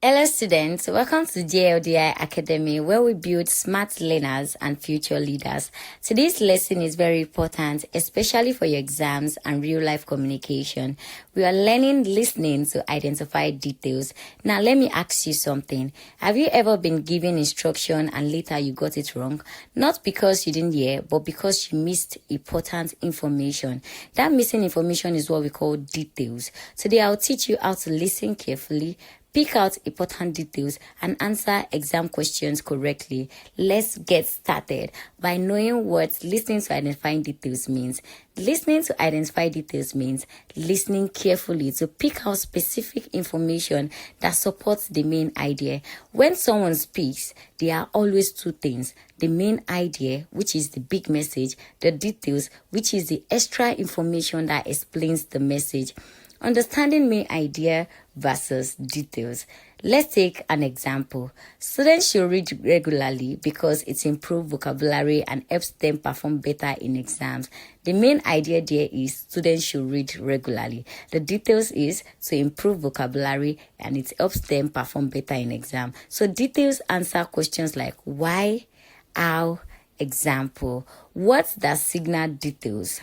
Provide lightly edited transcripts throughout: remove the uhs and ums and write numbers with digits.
Hello students, welcome to JLD Academy, where we build smart learners and future leaders. Today's lesson is very important, especially for your exams and real-life communication. We are learning listening to identify details. Now let me ask you something. Have you ever been given instruction and later you got it wrong? Not because you didn't hear, but because you missed important information. That missing information is what we call details. Today I'll teach you how to listen carefully, pick out important details, and answer exam questions correctly. Let's get started by knowing what listening to identifying details means. Listening to identify details means listening carefully to pick out specific information that supports the main idea. When someone speaks, there are always two things: the main idea, which is the big message, the details, which is the extra information that explains the message. Understanding main idea versus details. Let's take an example. Students should read regularly because it improves vocabulary and helps them perform better in exams. The main idea there is students should read regularly. The details is to improve vocabulary and it helps them perform better in exam. So details answer questions like why, how, example. What does signal details?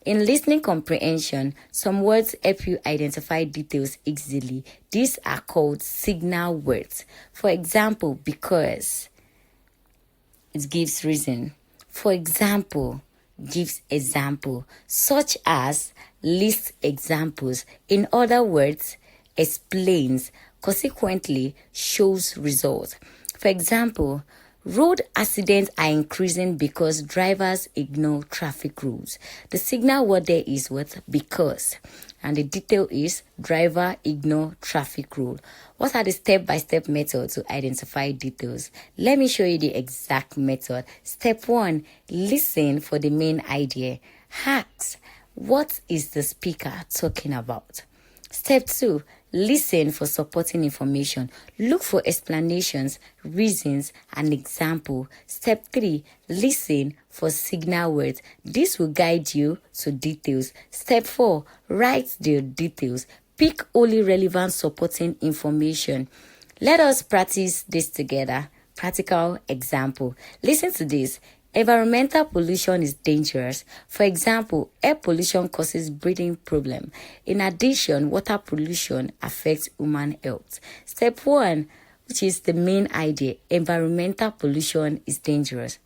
In listening comprehension, some words help you identify details easily. These are called signal words. For example, because, it gives reason. For example, gives example, such as list examples. In other words, explains, consequently shows results. For example, road accidents are increasing because drivers ignore traffic rules. The signal word there is what? Because. And the detail is driver ignore traffic rule. What are the step-by-step methods to identify details? Let me show you the exact method. Step 1, listen for the main idea. Ask, what is the speaker talking about? Step 2, listen for supporting information. Look for explanations, reasons, and example. Step 3, listen for signal words. This will guide you to details. Step 4, write the details. Pick only relevant supporting information. Let us practice this together. Practical example. Listen to this. Environmental pollution is dangerous. For example, air pollution causes breathing problem. In addition, water pollution affects human health. Step 1, which is the main idea, environmental pollution is dangerous.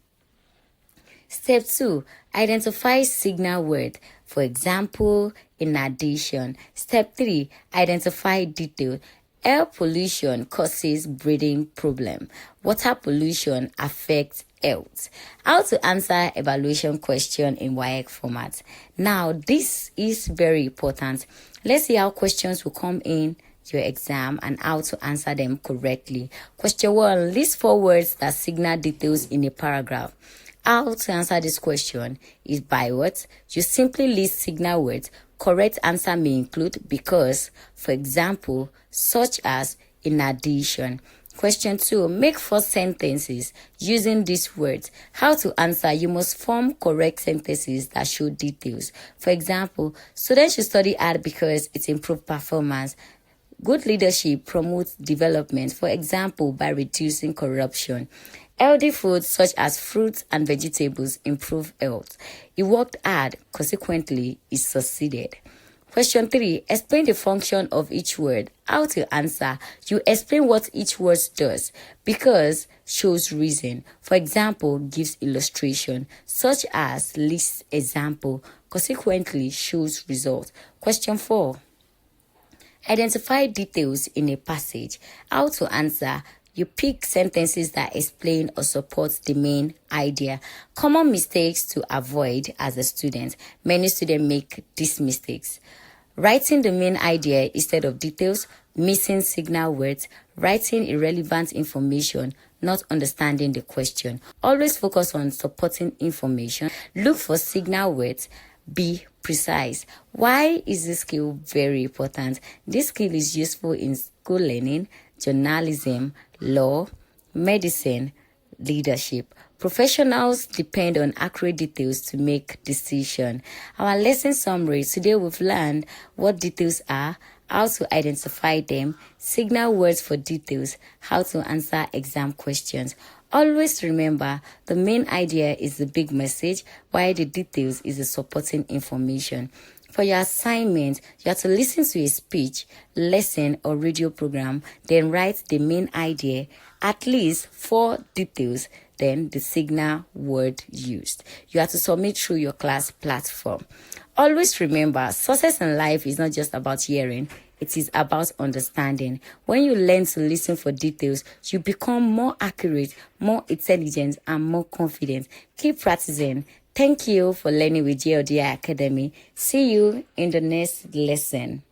Step 2, identify signal word. For example, in addition. Step 3, identify detail. Air pollution causes breathing problem. Water pollution affects health. How to answer evaluation question in WAEC format. Now, this is very important. Let's see how questions will come in your exam and how to answer them correctly. Question 1, list 4 words that signal details in a paragraph. How to answer this question is by what? You simply list signal words. Correct answer may include because, for example, such as, in addition. Question 2, make 4 sentences using these words. How to answer? You must form correct sentences that show details. For example, students should study hard because it improves performance. Good leadership promotes development, for example, by reducing corruption. Healthy foods such as fruits and vegetables improve health. He worked hard, consequently, he succeeded. Question 3, explain the function of each word. How to answer? You explain what each word does. Because shows reason. For example, gives illustration, such as lists example, consequently shows result. Question 4, identify details in a passage. How to answer? You pick sentences that explain or support the main idea. Common mistakes to avoid as a student. Many students make these mistakes. Writing the main idea instead of details, missing signal words, writing irrelevant information, not understanding the question. Always focus on supporting information. Look for signal words. Be precise. Why is this skill very important? This skill is useful in school learning, journalism, law, medicine, leadership. Professionals depend on accurate details to make decisions. Our lesson summary. Today we've learned what details are, how to identify them, signal words for details, how to answer exam questions. Always remember, the main idea is the big message, while the details is the supporting information. For your assignment, you have to listen to a speech, lesson, or radio program, then write the main idea, at least 4 details, then the signal word used. You have to submit through your class platform. Always remember, success in life is not just about hearing, it is about understanding. When you learn to listen for details, you become more accurate, more intelligent, and more confident. Keep practicing. Thank you for learning with JLD Academy. See you in the next lesson.